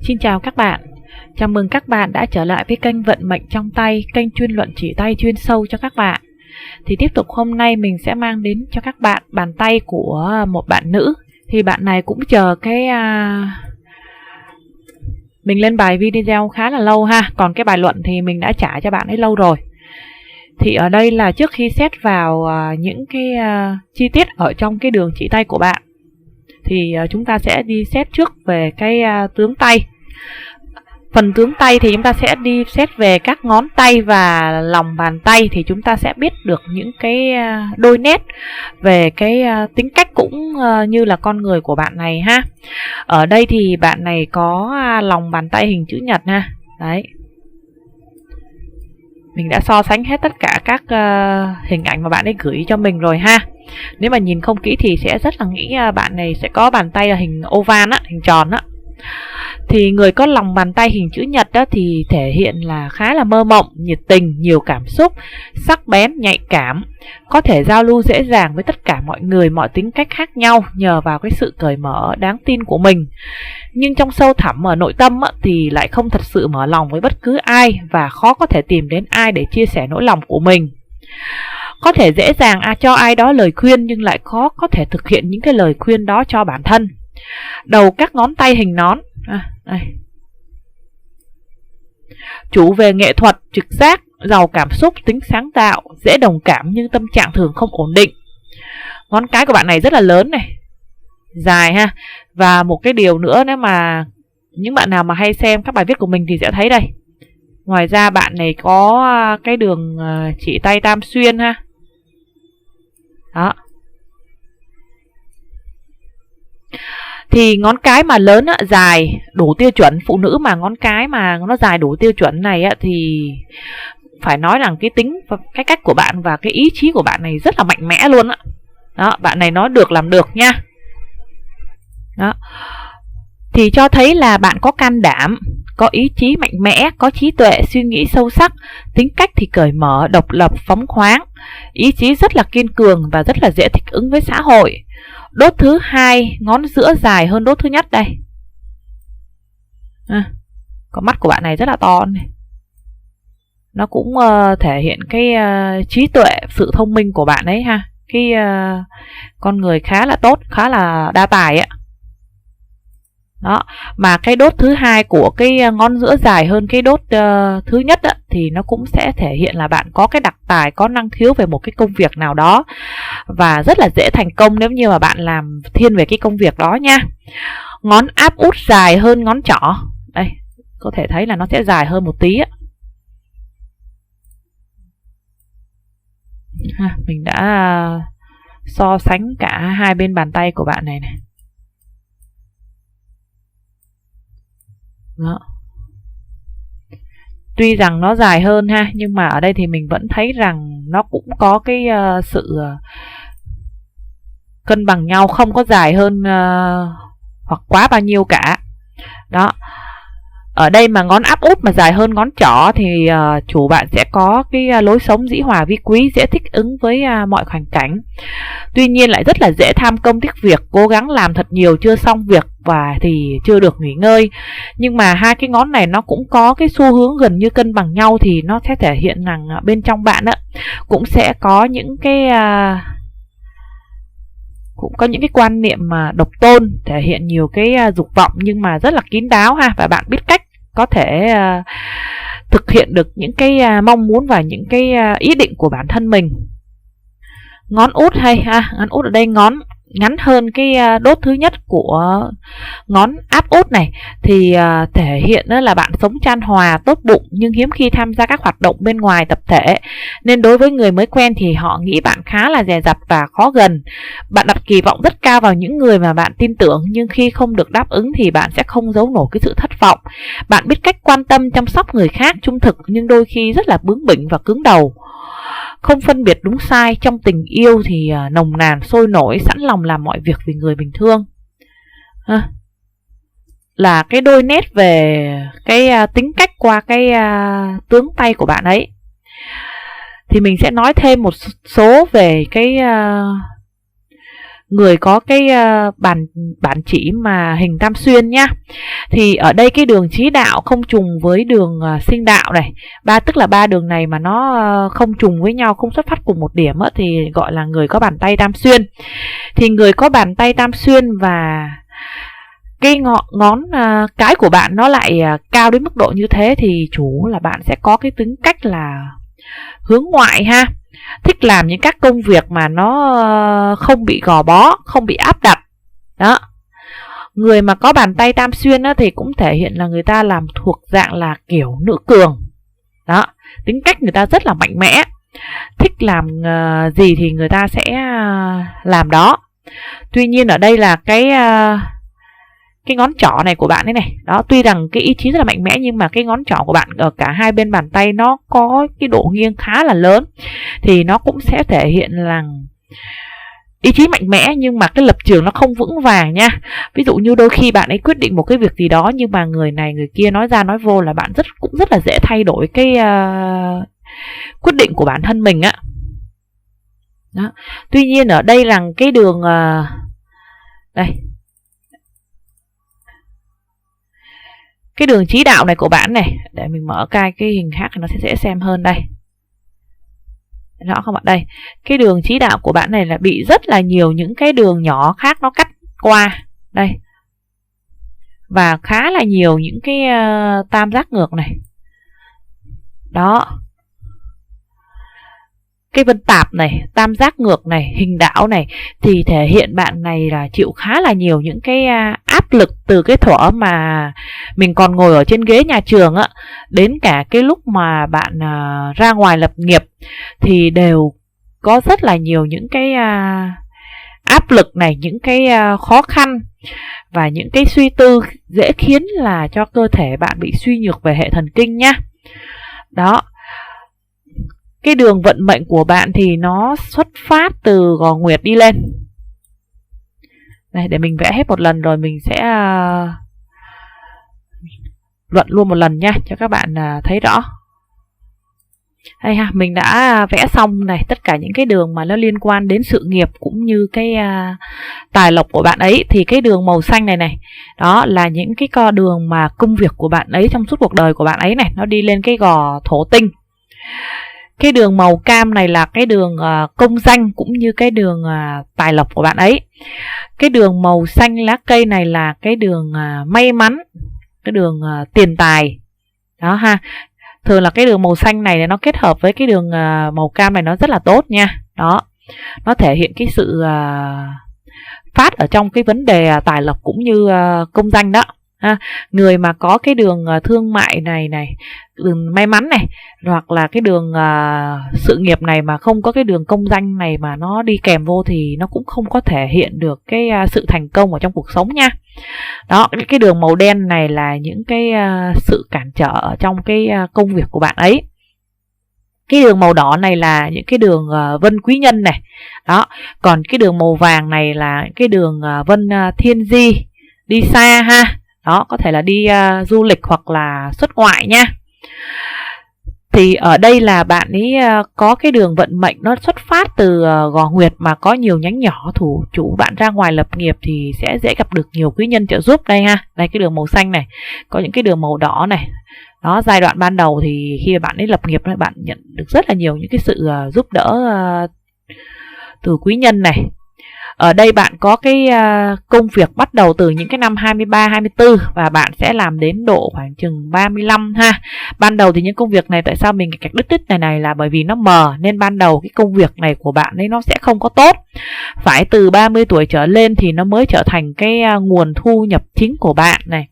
Xin chào các bạn, chào mừng các bạn đã trở lại với kênh Vận Mệnh Trong Tay, kênh chuyên luận chỉ tay chuyên sâu cho các bạn. Thì tiếp tục hôm nay mình sẽ mang đến cho các bạn bàn tay của một bạn nữ. Thì bạn này cũng chờ mình lên bài video khá là lâu ha, còn cái bài luận thì mình đã trả cho bạn ấy lâu rồi. Thì ở đây là trước khi xét vào những cái chi tiết ở trong cái đường chỉ tay của bạn, thì chúng ta sẽ đi xét trước về cái tướng tay. Phần tướng tay thì chúng ta sẽ đi xét về các ngón tay và lòng bàn tay, thì chúng ta sẽ biết được những cái đôi nét về cái tính cách cũng như là con người của bạn này ha. Ở đây thì bạn này có lòng bàn tay hình chữ nhật ha. Đấy. Mình đã so sánh hết tất cả các hình ảnh mà bạn ấy gửi cho mình rồi ha. Nếu mà nhìn không kỹ thì sẽ rất là nghĩ bạn này sẽ có bàn tay là hình oval á, hình tròn á. Thì người có lòng bàn tay hình chữ nhật đó thì thể hiện là khá là mơ mộng, nhiệt tình, nhiều cảm xúc, sắc bén, nhạy cảm, có thể giao lưu dễ dàng với tất cả mọi người, mọi tính cách khác nhau nhờ vào cái sự cởi mở, đáng tin của mình. Nhưng trong sâu thẳm ở nội tâm thì lại không thật sự mở lòng với bất cứ ai và khó có thể tìm đến ai để chia sẻ nỗi lòng của mình. Có thể dễ dàng cho ai đó lời khuyên nhưng lại khó có thể thực hiện những cái lời khuyên đó cho bản thân. Đầu các ngón tay hình nón. Đây. Chủ về nghệ thuật, trực giác, giàu cảm xúc, tính sáng tạo, dễ đồng cảm nhưng tâm trạng thường không ổn định. Ngón cái của bạn này rất là lớn này, dài ha. Và một cái điều nữa, nếu mà những bạn nào mà hay xem các bài viết của mình thì sẽ thấy đây. Ngoài ra bạn này có cái đường chỉ tay tam xuyên ha. Đó. Thì ngón cái mà lớn dài đủ tiêu chuẩn, phụ nữ mà ngón cái mà nó dài đủ tiêu chuẩn này thì phải nói rằng cái tính và cái cách của bạn và cái ý chí của bạn này rất là mạnh mẽ luôn á. Đó, bạn này nói được làm được nha. Đó. Thì cho thấy là bạn có can đảm, có ý chí mạnh mẽ, có trí tuệ, suy nghĩ sâu sắc, tính cách thì cởi mở, độc lập, phóng khoáng, ý chí rất là kiên cường và rất là dễ thích ứng với xã hội. Đốt thứ hai, ngón giữa dài hơn đốt thứ nhất đây. Con mắt của bạn này rất là to này. Nó cũng thể hiện cái trí tuệ, sự thông minh của bạn ấy ha. Cái con người khá là tốt, khá là đa tài ạ. Đó, mà cái đốt thứ hai của cái ngón giữa dài hơn cái đốt thứ nhất thì nó cũng sẽ thể hiện là bạn có cái đặc tài, có năng khiếu về một cái công việc nào đó và rất là dễ thành công nếu như mà bạn làm thiên về cái công việc đó nha. Ngón áp út dài hơn ngón trỏ. Đây, có thể thấy là nó sẽ dài hơn một tí á. Mình đã so sánh cả hai bên bàn tay của bạn này này. Đó. Tuy rằng nó dài hơn ha, nhưng mà ở đây thì mình vẫn thấy rằng nó cũng có cái sự cân bằng nhau, không có dài hơn hoặc quá bao nhiêu cả. Đó. Ở đây mà ngón áp út mà dài hơn ngón trỏ thì chủ bạn sẽ có cái lối sống dĩ hòa vi quý, dễ thích ứng với mọi hoàn cảnh. Tuy nhiên lại rất là dễ tham công tiếc việc, cố gắng làm thật nhiều chưa xong việc và thì chưa được nghỉ ngơi. Nhưng mà hai cái ngón này nó cũng có cái xu hướng gần như cân bằng nhau, thì nó sẽ thể hiện rằng bên trong bạn cũng sẽ có những cái quan niệm mà độc tôn, thể hiện nhiều cái dục vọng nhưng mà rất là kín đáo ha, và bạn biết cách có thể thực hiện được những cái mong muốn và những cái ý định của bản thân mình. Ngón út hay ha, ngón út ở đây ngón ngắn hơn cái đốt thứ nhất của ngón áp út này thì thể hiện là bạn sống chan hòa, tốt bụng nhưng hiếm khi tham gia các hoạt động bên ngoài tập thể, nên đối với người mới quen thì họ nghĩ bạn khá là dè dặt và khó gần. Bạn đặt kỳ vọng rất cao vào những người mà bạn tin tưởng, nhưng khi không được đáp ứng thì bạn sẽ không giấu nổi cái sự thất vọng. Bạn biết cách quan tâm, chăm sóc người khác, trung thực nhưng đôi khi rất là bướng bỉnh và cứng đầu. Không phân biệt đúng sai, trong tình yêu thì nồng nàn, sôi nổi, sẵn lòng làm mọi việc vì người mình thương. Là cái đôi nét về cái tính cách qua cái tướng tay của bạn ấy. Thì mình sẽ nói thêm một số về cái người có cái bản chỉ mà hình tam xuyên nhá. Thì ở đây cái đường chí đạo không trùng với đường sinh đạo này, tức là ba đường này mà nó không trùng với nhau, không xuất phát cùng một điểm á, thì gọi là người có bàn tay tam xuyên. Thì người có bàn tay tam xuyên và cái ngón cái của bạn nó lại cao đến mức độ như thế thì chủ là bạn sẽ có cái tính cách là hướng ngoại ha, thích làm những các công việc mà nó không bị gò bó, không bị áp đặt. Đó. Người mà có bàn tay tam xuyên á, thì cũng thể hiện là người ta làm thuộc dạng là kiểu nữ cường. Đó, tính cách người ta rất là mạnh mẽ, thích làm gì thì người ta sẽ làm đó. Tuy nhiên ở đây là cái ngón trỏ này của bạn ấy này, đó, tuy rằng cái ý chí rất là mạnh mẽ nhưng mà cái ngón trỏ của bạn ở cả hai bên bàn tay nó có cái độ nghiêng khá là lớn, thì nó cũng sẽ thể hiện là ý chí mạnh mẽ nhưng mà cái lập trường nó không vững vàng nha. Ví dụ như đôi khi bạn ấy quyết định một cái việc gì đó nhưng mà người này người kia nói ra nói vô là bạn cũng rất là dễ thay đổi cái quyết định của bản thân mình á. Đó. Tuy nhiên ở đây là cái đường đây, cái đường chí đạo này của bạn này, để mình mở cái hình khác thì nó sẽ dễ xem hơn. Đây, rõ không ạ? Đây, cái đường chí đạo của bạn này là bị rất là nhiều những cái đường nhỏ khác nó cắt qua đây, và khá là nhiều những cái tam giác ngược này. Đó, cái vân tạp này, tam giác ngược này, hình đảo này, thì thể hiện bạn này là chịu khá là nhiều những cái áp lực từ cái thuở mà mình còn ngồi ở trên ghế nhà trường á, đến cả cái lúc mà bạn ra ngoài lập nghiệp thì đều có rất là nhiều những cái áp lực này, những cái khó khăn và những cái suy tư dễ khiến là cho cơ thể bạn bị suy nhược về hệ thần kinh nhá. Đó. Cái đường vận mệnh của bạn thì nó xuất phát từ gò nguyệt đi lên. Đây, để mình vẽ hết một lần rồi mình sẽ luận luôn một lần nha, cho các bạn thấy rõ. Đây ha, mình đã vẽ xong này tất cả những cái đường mà nó liên quan đến sự nghiệp cũng như cái tài lộc của bạn ấy. Thì cái đường màu xanh này này, đó là những cái con đường mà công việc của bạn ấy trong suốt cuộc đời của bạn ấy này, nó đi lên cái gò thổ tinh. Cái đường màu cam này là cái đường công danh cũng như cái đường tài lộc của bạn ấy. Cái đường màu xanh lá cây này là cái đường may mắn, cái đường tiền tài. Đó ha. Thường là cái đường màu xanh này nó kết hợp với cái đường màu cam này nó rất là tốt nha. Đó. Nó thể hiện cái sự phát ở trong cái vấn đề tài lộc cũng như công danh đó. Người mà có cái đường thương mại này, đường may mắn này, hoặc là cái đường sự nghiệp này mà không có cái đường công danh này mà nó đi kèm vô thì nó cũng không có thể hiện được cái sự thành công ở trong cuộc sống nha. Đó, cái đường màu đen này là những cái sự cản trở ở trong cái công việc của bạn ấy. Cái đường màu đỏ này là những cái đường vân quý nhân này. Đó, còn cái đường màu vàng này là cái đường vân thiên di, đi xa ha. Đó, có thể là đi du lịch hoặc là xuất ngoại nha. Thì ở đây là bạn ấy có cái đường vận mệnh nó xuất phát từ gò nguyệt mà có nhiều nhánh nhỏ, thủ chủ bạn ra ngoài lập nghiệp thì sẽ dễ gặp được nhiều quý nhân trợ giúp đây ha. Đây cái đường màu xanh này, có những cái đường màu đỏ này. Đó, giai đoạn ban đầu thì khi bạn ấy lập nghiệp bạn nhận được rất là nhiều những cái sự giúp đỡ từ quý nhân này. Ở đây bạn có cái công việc bắt đầu từ những cái năm 23, 24 và bạn sẽ làm đến độ khoảng chừng 35 ha. Ban đầu thì những công việc này, tại sao mình cạch đứt này là bởi vì nó mờ nên ban đầu cái công việc này của bạn ấy nó sẽ không có tốt. Phải từ 30 tuổi trở lên thì nó mới trở thành cái nguồn thu nhập chính của bạn này.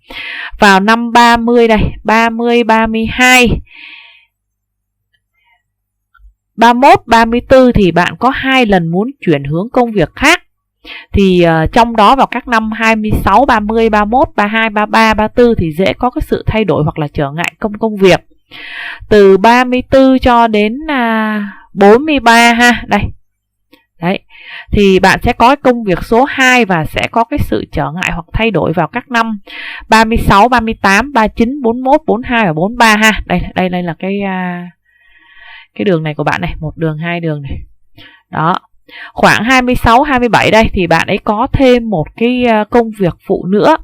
Vào năm 30 đây, 30, 32, 31, 34 thì bạn có 2 lần muốn chuyển hướng công việc khác. Thì trong đó vào các năm 26, 30, 31, 32, 33, 34 thì dễ có cái sự thay đổi hoặc là trở ngại công việc. Từ 34 cho đến 43 ha, đây. Đấy. Thì bạn sẽ có công việc số 2 và sẽ có cái sự trở ngại hoặc thay đổi vào các năm 36, 38, 39, 41, 42 và 43 ha. Đây là cái đường này của bạn này, một đường, hai đường này. Đó. Khoảng 26, 27 đây thì bạn ấy có thêm một cái công việc phụ nữa.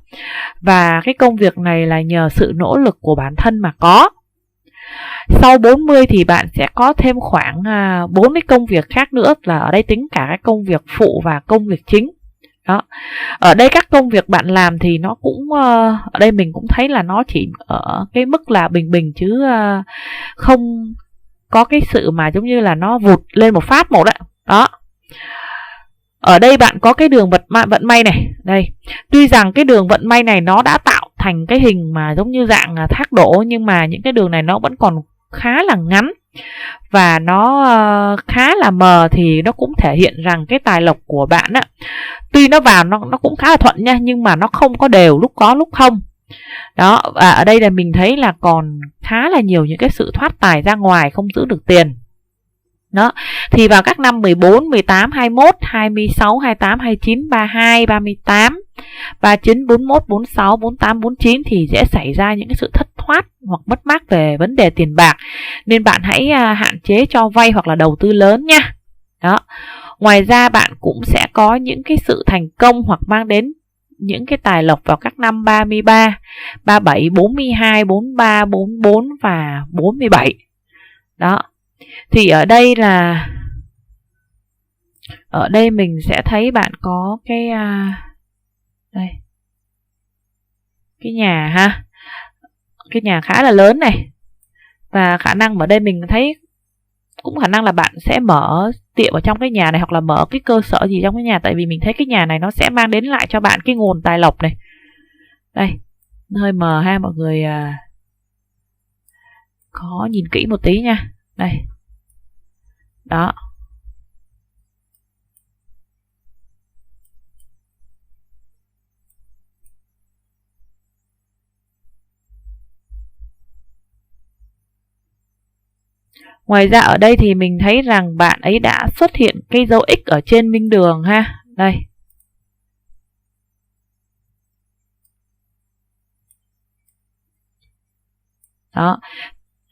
Và cái công việc này là nhờ sự nỗ lực của bản thân mà có. Sau 40 thì bạn sẽ có thêm khoảng 4 cái công việc khác nữa, là ở đây tính cả cái công việc phụ và công việc chính. Đó. Ở đây các công việc bạn làm thì nó cũng ở đây mình cũng thấy là nó chỉ ở cái mức là bình bình, chứ không có cái sự mà giống như là nó vụt lên một phát một đấy. Đó. Ở đây bạn có cái đường vận may này. Đây. Tuy rằng cái đường vận may này nó đã tạo thành cái hình mà giống như dạng thác đổ, nhưng mà những cái đường này nó vẫn còn khá là ngắn và nó khá là mờ, thì nó cũng thể hiện rằng cái tài lộc của bạn á, tuy nó vào nó cũng khá là thuận nha, nhưng mà nó không có đều, lúc có lúc không. Đó, và ở đây là mình thấy là còn khá là nhiều những cái sự thoát tài ra ngoài, không giữ được tiền. Đó, thì vào các năm 14, 18, 21, 26, 28, 29, 32, 38, 39, 41, 46, 48, 49 thì sẽ xảy ra những cái sự thất thoát hoặc mất mát về vấn đề tiền bạc. Nên bạn hãy hạn chế cho vay hoặc là đầu tư lớn nha. Đó. Ngoài ra bạn cũng sẽ có những cái sự thành công hoặc mang đến những cái tài lộc vào các năm 33, 37, 42, 43, 44 và 47. Đó. Thì ở đây mình sẽ thấy bạn có cái đây, cái nhà ha, cái nhà khá là lớn này, và khả năng ở đây mình thấy cũng khả năng là bạn sẽ mở tiệm ở trong cái nhà này, hoặc là mở cái cơ sở gì trong cái nhà, tại vì mình thấy cái nhà này nó sẽ mang đến lại cho bạn cái nguồn tài lộc này. Đây, hơi mờ ha mọi người, có nhìn kỹ một tí nha. Đây. Đó. Ngoài ra ở đây thì mình thấy rằng bạn ấy đã xuất hiện cái dấu X ở trên minh đường ha. Đây. Đó.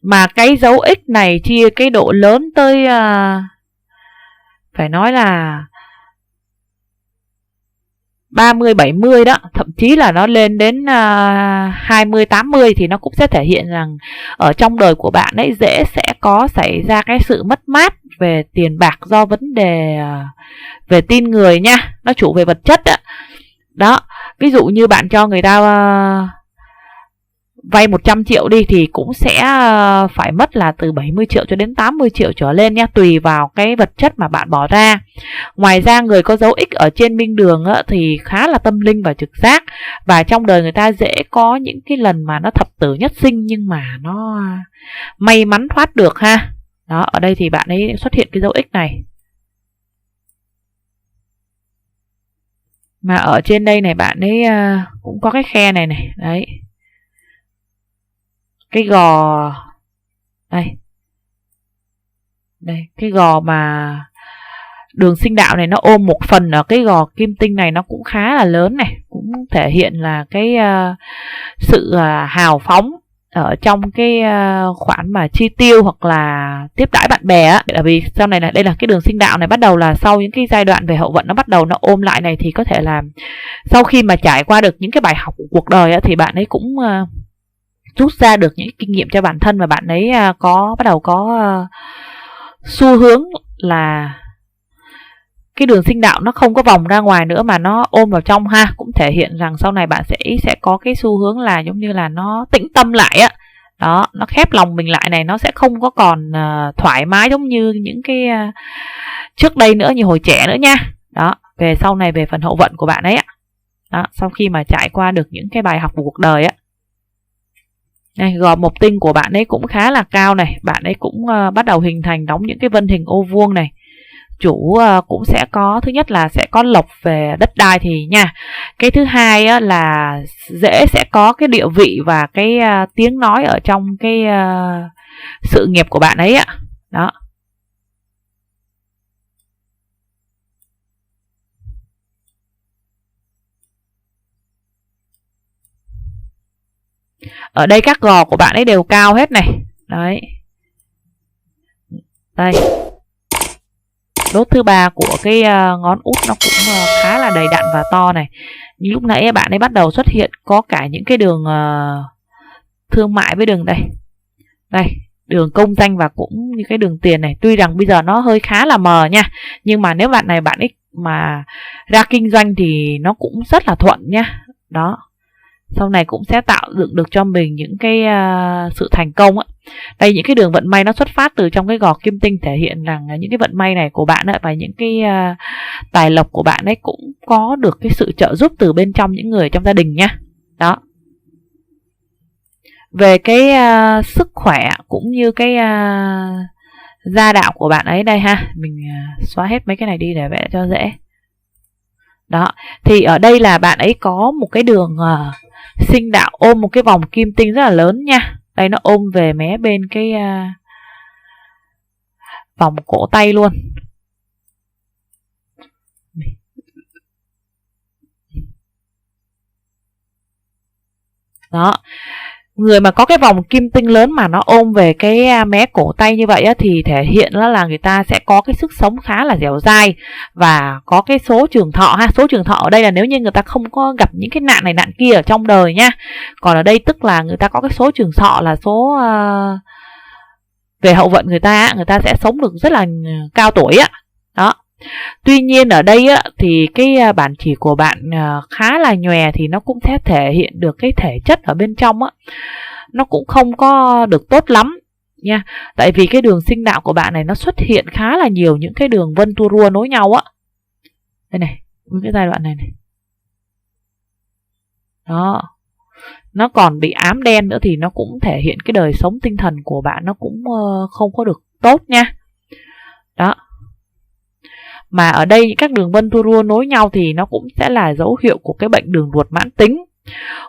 Mà cái dấu X này chia cái độ lớn tới phải nói là 30, 70 đó, thậm chí là nó lên đến 20, 80, thì nó cũng sẽ thể hiện rằng ở trong đời của bạn ấy sẽ có xảy ra cái sự mất mát về tiền bạc do vấn đề về tin người nha, nó chủ về vật chất đó. Đó, ví dụ như bạn cho người ta vay 100 triệu đi thì cũng sẽ phải mất là từ 70 triệu cho đến 80 triệu trở lên nha, tùy vào cái vật chất mà bạn bỏ ra. Ngoài ra người có dấu X ở trên minh đường thì khá là tâm linh và trực giác, và trong đời người ta dễ có những cái lần mà nó thập tử nhất sinh nhưng mà nó may mắn thoát được ha. Đó, ở đây thì bạn ấy xuất hiện cái dấu X này. Mà ở trên đây này bạn ấy cũng có cái khe này này, đấy. Cái gò đây, cái gò mà đường sinh đạo này nó ôm một phần ở cái gò kim tinh này, nó cũng khá là lớn này, cũng thể hiện là cái sự hào phóng ở trong cái khoản mà chi tiêu hoặc là tiếp đãi bạn bè á. Bởi vì sau này là đây là cái đường sinh đạo này, bắt đầu là sau những cái giai đoạn về hậu vận nó bắt đầu nó ôm lại này, thì có thể là sau khi mà trải qua được những cái bài học của cuộc đời á, thì bạn ấy cũng rút ra được những kinh nghiệm cho bản thân, và bạn ấy bắt đầu có xu hướng là cái đường sinh đạo nó không có vòng ra ngoài nữa mà nó ôm vào trong ha, cũng thể hiện rằng sau này bạn sẽ có cái xu hướng là giống như là nó tĩnh tâm lại á. Đó, nó khép lòng mình lại này, nó sẽ không có còn thoải mái giống như những cái trước đây nữa, như hồi trẻ nữa nha. Đó, về sau này về phần hậu vận của bạn ấy á. Đó, sau khi mà trải qua được những cái bài học của cuộc đời á. Này, gò mộc tinh của bạn ấy cũng khá là cao này, bạn ấy cũng bắt đầu hình thành đóng những cái vân hình ô vuông này. Chủ cũng sẽ có, thứ nhất là sẽ có lộc về đất đai thì nha. Cái thứ hai á, là sẽ có cái địa vị và cái tiếng nói ở trong cái sự nghiệp của bạn ấy ạ. Đó. Ở đây các gò của bạn ấy đều cao hết này. Đấy. Đây. Đốt thứ ba của cái ngón út nó cũng khá là đầy đặn và to này. Như lúc nãy bạn ấy bắt đầu xuất hiện có cả những cái đường thương mại với đường đây đường công danh và cũng như cái đường tiền này. Tuy rằng bây giờ nó hơi khá là mờ nha, nhưng mà nếu bạn ấy mà ra kinh doanh thì nó cũng rất là thuận nhá. Đó, sau này cũng sẽ tạo dựng được cho mình những cái sự thành công á. Đây, những cái đường vận may nó xuất phát từ trong cái gò kim tinh, thể hiện rằng những cái vận may này của bạn ấy và những cái tài lộc của bạn ấy cũng có được cái sự trợ giúp từ bên trong những người trong gia đình nhá. Đó. Về cái sức khỏe cũng như cái gia đạo của bạn ấy đây ha, mình xóa hết mấy cái này đi để vẽ cho dễ. Đó, thì ở đây là bạn ấy có một cái đường sinh đạo ôm một cái vòng kim tinh rất là lớn nha. Đây, nó ôm về mé bên cái vòng cổ tay luôn. Đó, người mà có cái vòng kim tinh lớn mà nó ôm về cái mé cổ tay như vậy á, thì thể hiện là người ta sẽ có cái sức sống khá là dẻo dai và có cái số trường thọ ha. Số trường thọ ở đây là nếu như người ta không có gặp những cái nạn này nạn kia ở trong đời nha. Còn ở đây tức là người ta có cái số trường thọ là số về hậu vận người ta sẽ sống được rất là cao tuổi á. Đó. Tuy nhiên ở đây á, thì cái bản chỉ của bạn khá là nhòe, thì nó cũng sẽ thể hiện được cái thể chất ở bên trong á, nó cũng không có được tốt lắm nha. Tại vì cái đường sinh đạo của bạn này nó xuất hiện khá là nhiều những cái đường vân tua rua nối nhau á. Đây này, cái giai đoạn này này. Đó. Nó còn bị ám đen nữa thì nó cũng thể hiện cái đời sống tinh thần của bạn nó cũng không có được tốt nha. Đó. Mà ở đây các đường vân tua rua nối nhau thì nó cũng sẽ là dấu hiệu của cái bệnh đường ruột mãn tính.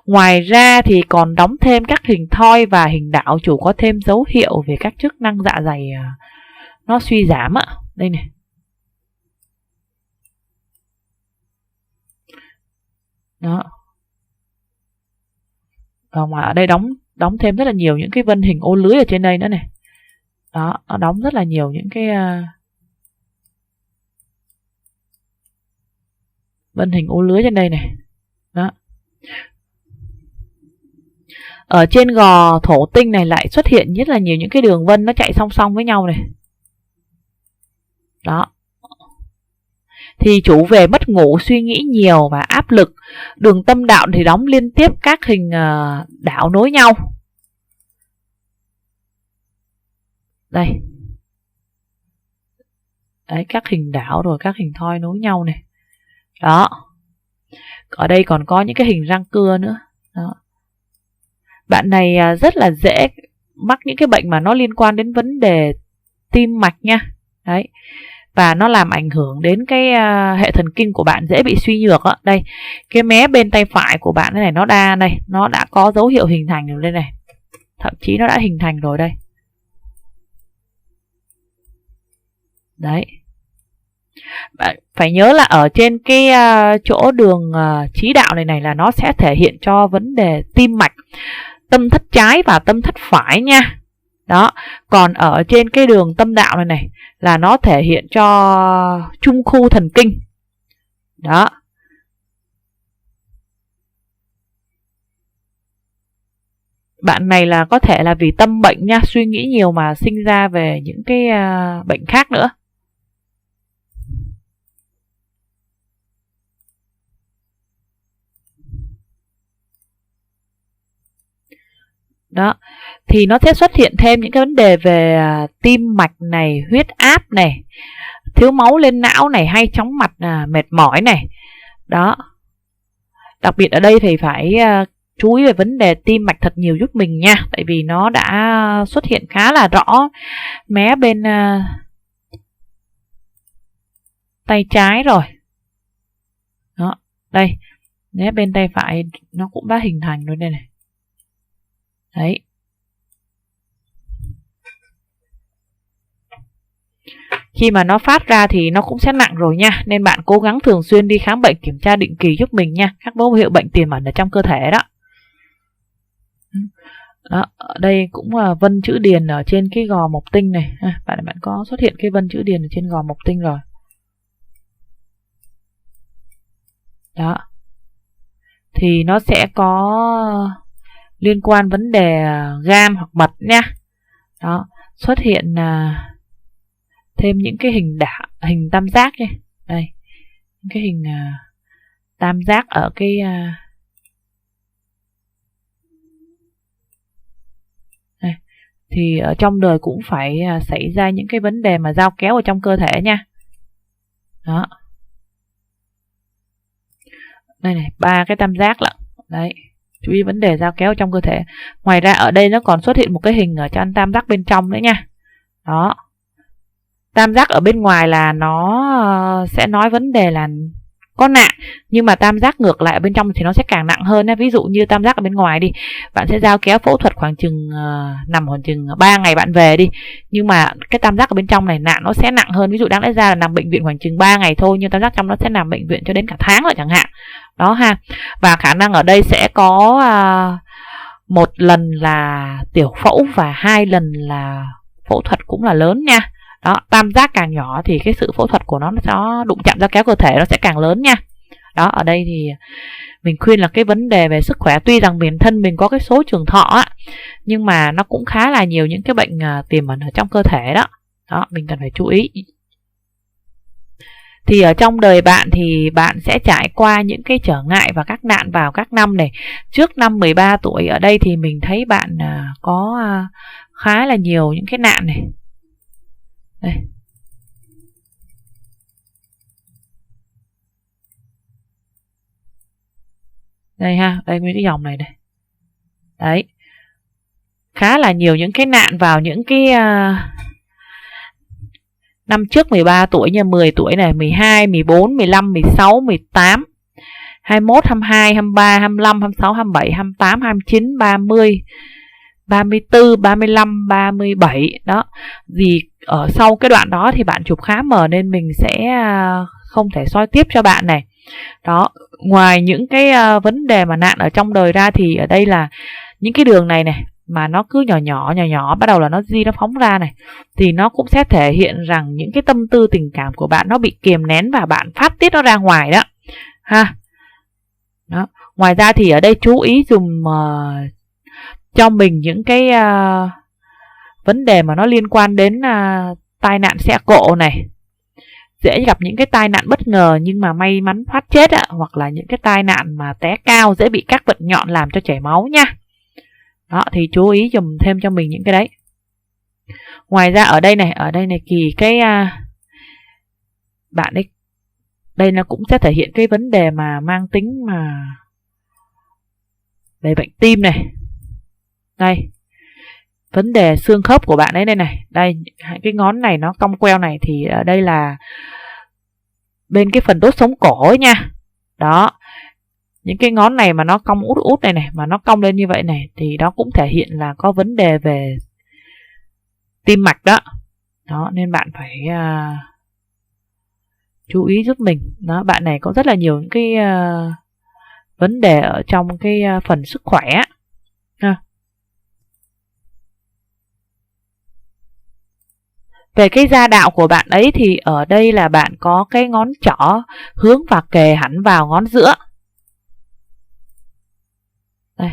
Ngoài ra thì còn đóng thêm các hình thoi và hình đảo chủ có thêm dấu hiệu về các chức năng dạ dày nó suy giảm ạ. Đây này. Đó. Và mà ở đây đóng thêm rất là nhiều những cái vân hình ô lưới ở trên đây nữa này. Đó, nó đóng rất là nhiều những cái vân hình ô lưới trên đây này. Đó. Ở trên gò thổ tinh này lại xuất hiện rất là nhiều những cái đường vân nó chạy song song với nhau này. Đó. Thì chủ về mất ngủ, suy nghĩ nhiều và áp lực. Đường tâm đạo thì đóng liên tiếp các hình đảo nối nhau. Đây. Đấy, các hình đảo rồi các hình thoi nối nhau này. Đó. Ở đây còn có những cái hình răng cưa nữa. Đó. Bạn này rất là dễ mắc những cái bệnh mà nó liên quan đến vấn đề tim mạch nha. Đấy. Và nó làm ảnh hưởng đến cái hệ thần kinh của bạn, dễ bị suy nhược á. Đây, cái mé bên tay phải của bạn này nó đã có dấu hiệu hình thành rồi đây này. Thậm chí nó đã hình thành rồi đây. Đấy. Bạn phải nhớ là ở trên cái chỗ đường chí đạo này là nó sẽ thể hiện cho vấn đề tim mạch, tâm thất trái và tâm thất phải nha. Đó, còn ở trên cái đường tâm đạo này là nó thể hiện cho trung khu thần kinh. Đó. Bạn này là có thể là vì tâm bệnh nha, suy nghĩ nhiều mà sinh ra về những cái bệnh khác nữa. Đó, thì nó sẽ xuất hiện thêm những cái vấn đề về tim mạch này, huyết áp này, thiếu máu lên não này, hay chóng mặt, mệt mỏi này. Đó. Đặc biệt ở đây thì phải chú ý về vấn đề tim mạch thật nhiều giúp mình nha. Tại vì nó đã xuất hiện khá là rõ mé bên tay trái rồi. Đó, đây, mé bên tay phải nó cũng đã hình thành rồi đây này. Đấy. Khi mà nó phát ra thì nó cũng sẽ nặng rồi nha. Nên bạn cố gắng thường xuyên đi khám bệnh, kiểm tra định kỳ giúp mình nha. Các dấu hiệu bệnh tiềm ẩn ở trong cơ thể đó. Đó, ở đây cũng là vân chữ điền ở trên cái gò mộc tinh này. Bạn có xuất hiện cái vân chữ điền ở trên gò mộc tinh rồi. Đó. Thì nó sẽ có liên quan vấn đề gam hoặc mật nha. Đó, xuất hiện thêm những cái hình tam giác này. Đây, những cái hình tam giác ở cái này. Thì ở trong đời cũng phải xảy ra những cái vấn đề mà dao kéo ở trong cơ thể nha. Đó. Đây này, 3 cái tam giác lận. Đấy, chú ý vấn đề dao kéo trong cơ thể. Ngoài ra ở đây nó còn xuất hiện một cái hình ở trong tam giác bên trong nữa nha. Đó. Tam giác ở bên ngoài là nó sẽ nói vấn đề là có nặng, nhưng mà tam giác ngược lại ở bên trong thì nó sẽ càng nặng hơn. Ví dụ như tam giác ở bên ngoài đi, bạn sẽ dao kéo phẫu thuật khoảng chừng nằm khoảng chừng 3 ngày bạn về đi, nhưng mà cái tam giác ở bên trong này nó sẽ nặng hơn. Ví dụ đáng lẽ ra là nằm bệnh viện khoảng chừng 3 ngày thôi, nhưng tam giác trong nó sẽ nằm bệnh viện cho đến cả tháng rồi chẳng hạn. Đó ha. Và khả năng ở đây sẽ có 1 lần là tiểu phẫu và 2 lần là phẫu thuật cũng là lớn nha. Đó, tam giác càng nhỏ thì cái sự phẫu thuật của nó đụng chạm dao kéo cơ thể nó sẽ càng lớn nha. Đó, ở đây thì mình khuyên là cái vấn đề về sức khỏe, tuy rằng bản thân mình có cái số trường thọ á, nhưng mà nó cũng khá là nhiều những cái bệnh tiềm ẩn ở trong cơ thể đó. Đó, mình cần phải chú ý. Thì ở trong đời bạn thì bạn sẽ trải qua những cái trở ngại và các nạn vào các năm này. Trước năm 13 tuổi ở đây thì mình thấy bạn có khá là nhiều những cái nạn này. Đây. Đây ha, đây mấy cái dòng này đây. Đấy. Khá là nhiều những cái nạn vào những cái năm trước 13 tuổi nha, 10 tuổi này, 12, 14, 15, 16, 18, 21, 22, 23, 25, 26, 27, 28, 29, 30, 34, 35, 37. Đó. Vì ở sau cái đoạn đó thì bạn chụp khá mờ nên mình sẽ không thể soi tiếp cho bạn này. Đó, ngoài những cái vấn đề mà nạn ở trong đời ra thì ở đây là những cái đường này này mà nó cứ nhỏ bắt đầu là nó phóng ra này, thì nó cũng sẽ thể hiện rằng những cái tâm tư tình cảm của bạn nó bị kiềm nén và bạn phát tiết nó ra ngoài đó ha. Đó. Ngoài ra thì ở đây chú ý dùm cho mình những cái vấn đề mà nó liên quan đến tai nạn xe cộ này, dễ gặp những cái tai nạn bất ngờ nhưng mà may mắn thoát chết ạ, hoặc là những cái tai nạn mà té cao dễ bị các vật nhọn làm cho chảy máu nha. Đó, thì chú ý dùm thêm cho mình những cái đấy. Ngoài ra ở đây này kỳ cái bạn ấy, đây nó cũng sẽ thể hiện cái vấn đề mà mang tính mà về bệnh tim này. Đây, vấn đề xương khớp của bạn ấy đây này. Đây, cái ngón này nó cong queo này thì ở đây là bên cái phần đốt sống cổ ấy nha. Đó, những cái ngón này mà nó cong út này này, mà nó cong lên như vậy này thì đó cũng thể hiện là có vấn đề về tim mạch đó. Đó, nên bạn phải chú ý giúp mình. Đó, bạn này có rất là nhiều những cái vấn đề ở trong cái phần sức khỏe. Về cái gia đạo của bạn ấy thì ở đây là bạn có cái ngón trỏ hướng và kề hẳn vào ngón giữa. Đây.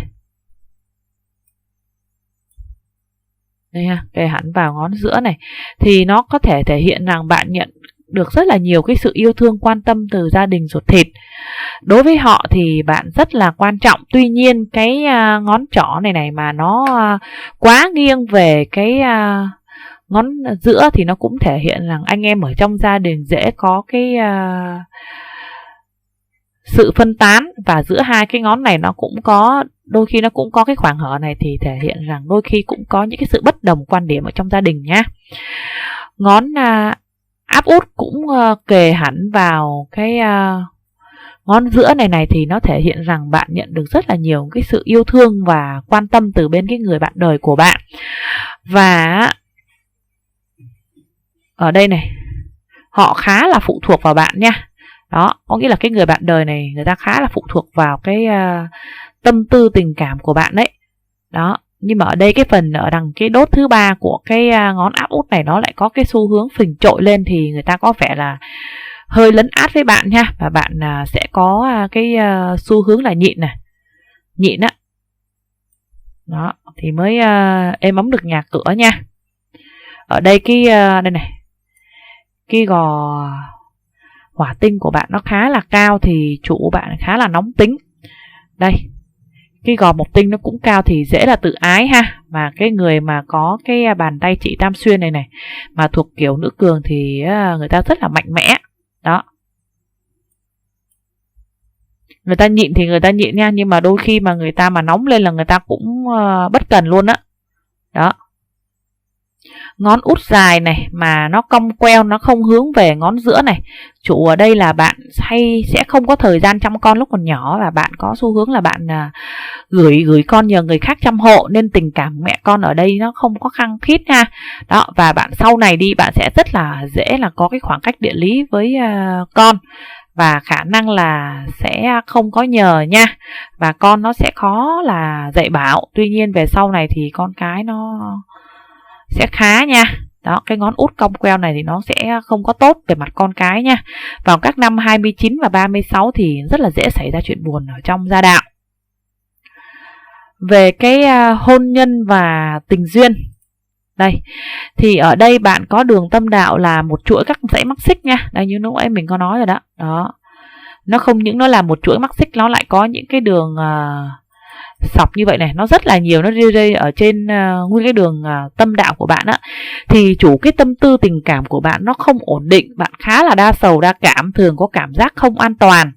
Đây ha, kề hẳn vào ngón giữa này. Thì nó có thể thể hiện rằng bạn nhận được rất là nhiều cái sự yêu thương quan tâm từ gia đình ruột thịt. Đối với họ thì bạn rất là quan trọng. Tuy nhiên cái ngón trỏ này mà nó quá nghiêng về cái ngón giữa thì nó cũng thể hiện rằng anh em ở trong gia đình dễ có cái sự phân tán, và giữa hai cái ngón này nó cũng có, đôi khi nó cũng có cái khoảng hở này thì thể hiện rằng đôi khi cũng có những cái sự bất đồng quan điểm ở trong gia đình nhá. Ngón áp út cũng kề hẳn vào cái ngón giữa này thì nó thể hiện rằng bạn nhận được rất là nhiều cái sự yêu thương và quan tâm từ bên cái người bạn đời của bạn. Và ở đây này, họ khá là phụ thuộc vào bạn nha. Đó, có nghĩa là cái người bạn đời này người ta khá là phụ thuộc vào cái tâm tư tình cảm của bạn đấy. Đó, nhưng mà ở đây cái phần ở đằng cái đốt thứ ba của cái ngón áp út này nó lại có cái xu hướng phình trội lên, thì người ta có vẻ là hơi lấn át với bạn nha, và bạn sẽ có cái xu hướng là nhịn này, nhịn á, đó thì mới êm ấm được nhà cửa nha. Ở đây cái đây này, cái gò hỏa tinh của bạn nó khá là cao thì chủ bạn khá là nóng tính. Đây, cái gò mộc tinh nó cũng cao thì dễ là tự ái ha. Mà cái người mà có cái bàn tay chỉ tam xuyên này này mà thuộc kiểu nữ cường thì người ta rất là mạnh mẽ. Đó. Người ta nhịn thì người ta nhịn nha, nhưng mà đôi khi mà người ta mà nóng lên là người ta cũng bất cần luôn á. Đó. Ngón út dài này mà nó cong queo, nó không hướng về ngón giữa này. Chủ ở đây là bạn sẽ không có thời gian chăm con lúc còn nhỏ, và bạn có xu hướng là bạn gửi con nhờ người khác chăm hộ, nên tình cảm mẹ con ở đây nó không có khăng khít ha. Đó, và bạn sau này đi bạn sẽ rất là dễ là có cái khoảng cách địa lý với con, và khả năng là sẽ không có nhờ nha, và con nó sẽ khó là dạy bảo. Tuy nhiên về sau này thì con cái nó sẽ khá nha. Đó, cái ngón út cong queo này thì nó sẽ không có tốt về mặt con cái nha. Vào các năm 29 và 36 thì rất là dễ xảy ra chuyện buồn ở trong gia đạo. Về cái hôn nhân và tình duyên, đây thì ở đây bạn có đường tâm đạo là một chuỗi các dãy mắc xích nha. Đây, như lúc nãy mình có nói rồi đó. Đó, nó không những nó là một chuỗi mắc xích, nó lại có những cái đường sọc như vậy này, nó rất là nhiều, nó rơi ở trên nguyên cái đường tâm đạo của bạn á. Thì chủ cái tâm tư tình cảm của bạn nó không ổn định, bạn khá là đa sầu đa cảm, thường có cảm giác không an toàn.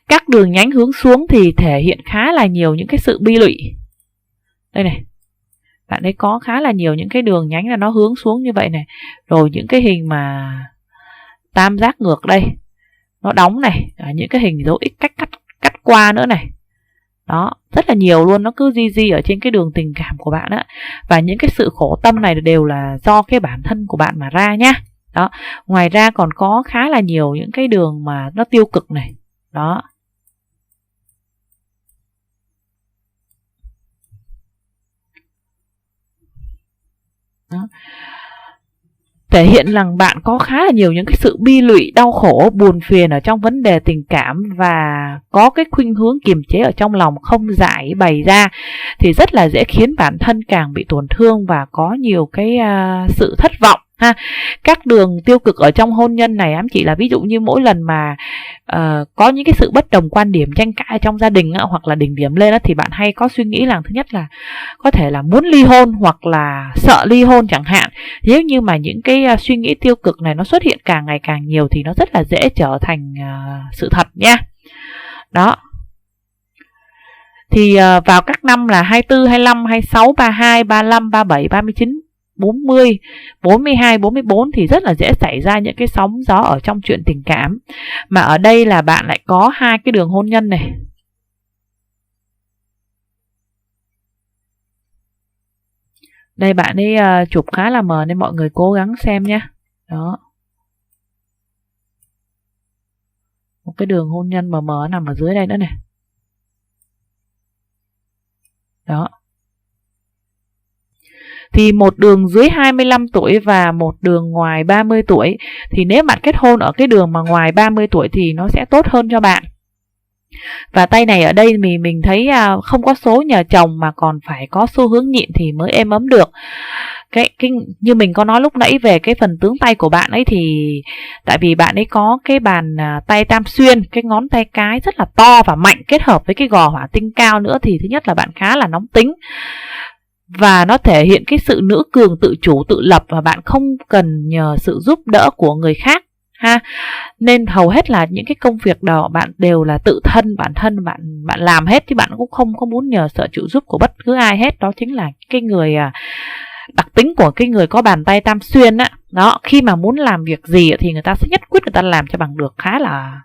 Các đường nhánh hướng xuống thì thể hiện khá là nhiều những cái sự bi lụy. Đây này, bạn ấy có khá là nhiều những cái đường nhánh là nó hướng xuống như vậy này. Rồi những cái hình mà tam giác ngược đây, nó đóng này, những cái hình dấu x cắt qua nữa này. Đó, rất là nhiều luôn, nó cứ di ở trên cái đường tình cảm của bạn á. Và những cái sự khổ tâm này đều là do cái bản thân của bạn mà ra nhá. Đó, ngoài ra còn có khá là nhiều những cái đường mà nó tiêu cực này. Đó. Đó. Thể hiện rằng bạn có khá là nhiều những cái sự bi lụy, đau khổ, buồn phiền ở trong vấn đề tình cảm, và có cái khuynh hướng kiềm chế ở trong lòng không giải bày ra, thì rất là dễ khiến bản thân càng bị tổn thương và có nhiều cái sự thất vọng ha. Các đường tiêu cực ở trong hôn nhân này ám chỉ là ví dụ như mỗi lần mà có những cái sự bất đồng quan điểm, tranh cãi trong gia đình hoặc là đỉnh điểm lên thì bạn hay có suy nghĩ là thứ nhất là có thể là muốn ly hôn hoặc là sợ ly hôn chẳng hạn. Nếu như mà những cái suy nghĩ tiêu cực này nó xuất hiện càng ngày càng nhiều thì nó rất là dễ trở thành sự thật nha. Đó. Thì vào các năm là 24, 25, 26, 32, 35, 37, 39, 40, 42, 44 thì rất là dễ xảy ra những cái sóng gió ở trong chuyện tình cảm. Mà ở đây là bạn lại có hai cái đường hôn nhân này. Đây bạn ấy chụp khá là mờ nên mọi người cố gắng xem nhé. Đó. Một cái đường hôn nhân mờ mờ nằm ở dưới đây nữa này. Đó. Thì một đường dưới 25 tuổi và một đường ngoài 30 tuổi. Thì nếu bạn kết hôn ở cái đường mà ngoài 30 tuổi thì nó sẽ tốt hơn cho bạn. Và tay này ở đây mình thấy không có số nhờ chồng mà còn phải có xu hướng nhịn thì mới êm ấm được. Cái như mình có nói lúc nãy về cái phần tướng tay của bạn ấy, thì tại vì bạn ấy có cái bàn tay tam xuyên, cái ngón tay cái rất là to và mạnh, kết hợp với cái gò hỏa tinh cao nữa, thì thứ nhất là bạn khá là nóng tính. Và nó thể hiện cái sự nữ cường tự chủ tự lập, và bạn không cần nhờ sự giúp đỡ của người khác ha. Nên hầu hết là những cái công việc đó bạn đều là tự thân bản thân bạn làm hết, chứ bạn cũng không có muốn nhờ sự trợ giúp của bất cứ ai hết. Đó chính là cái người đặc tính của cái người có bàn tay tam xuyên á. Đó, khi mà muốn làm việc gì thì người ta sẽ nhất quyết người ta làm cho bằng được, khá là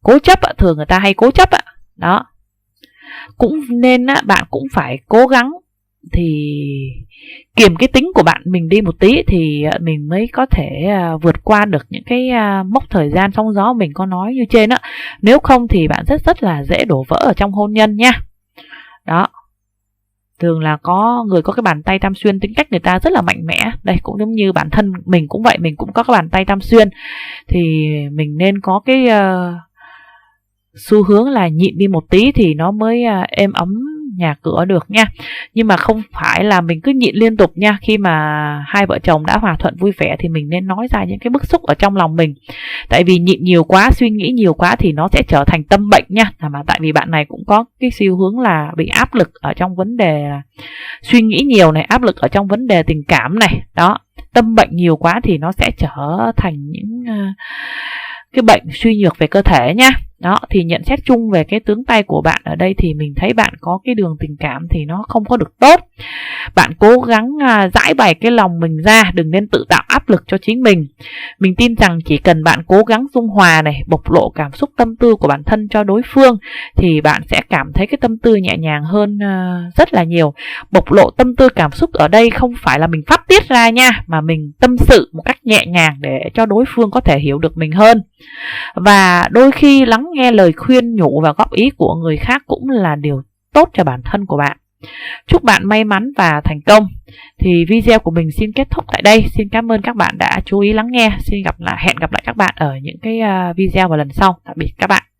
cố chấp ạ, thường người ta hay cố chấp ạ. Đó. Cũng nên bạn cũng phải cố gắng thì kiềm cái tính của bạn mình đi một tí thì mình mới có thể vượt qua được những cái mốc thời gian sóng gió mình có nói như trên á. Nếu không thì bạn rất là dễ đổ vỡ ở trong hôn nhân nha. Đó. Thường là có người có cái bàn tay tam xuyên, tính cách người ta rất là mạnh mẽ. Đây cũng giống như bản thân mình cũng vậy, mình cũng có cái bàn tay tam xuyên. Thì mình nên có cái xu hướng là nhịn đi một tí thì nó mới êm ấm nhà cửa được nha. Nhưng mà không phải là mình cứ nhịn liên tục nha. Khi mà hai vợ chồng đã hòa thuận vui vẻ thì mình nên nói ra những cái bức xúc ở trong lòng mình. Tại vì nhịn nhiều quá, suy nghĩ nhiều quá thì nó sẽ trở thành tâm bệnh nha. Mà tại vì bạn này cũng có cái xu hướng là bị áp lực ở trong vấn đề suy nghĩ nhiều này, áp lực ở trong vấn đề tình cảm này. Đó, tâm bệnh nhiều quá thì nó sẽ trở thành những cái bệnh suy nhược về cơ thể nha. Đó, thì nhận xét chung về cái tướng tay của bạn ở đây thì mình thấy bạn có cái đường tình cảm thì nó không có được tốt. Bạn cố gắng giải bày cái lòng mình ra, đừng nên tự tạo áp lực cho chính mình. Mình tin rằng chỉ cần bạn cố gắng dung hòa này, bộc lộ cảm xúc tâm tư của bản thân cho đối phương thì bạn sẽ cảm thấy cái tâm tư nhẹ nhàng hơn rất là nhiều. Bộc lộ tâm tư cảm xúc ở đây không phải là mình phát tiết ra nha, mà mình tâm sự một cách nhẹ nhàng để cho đối phương có thể hiểu được mình hơn. Và đôi khi lắng nghe lời khuyên nhủ và góp ý của người khác cũng là điều tốt cho bản thân của bạn. Chúc bạn may mắn và thành công. Thì video của mình xin kết thúc tại đây. Xin cảm ơn các bạn đã chú ý lắng nghe. Hẹn gặp lại các bạn ở những cái video vào lần sau. Tạm biệt các bạn.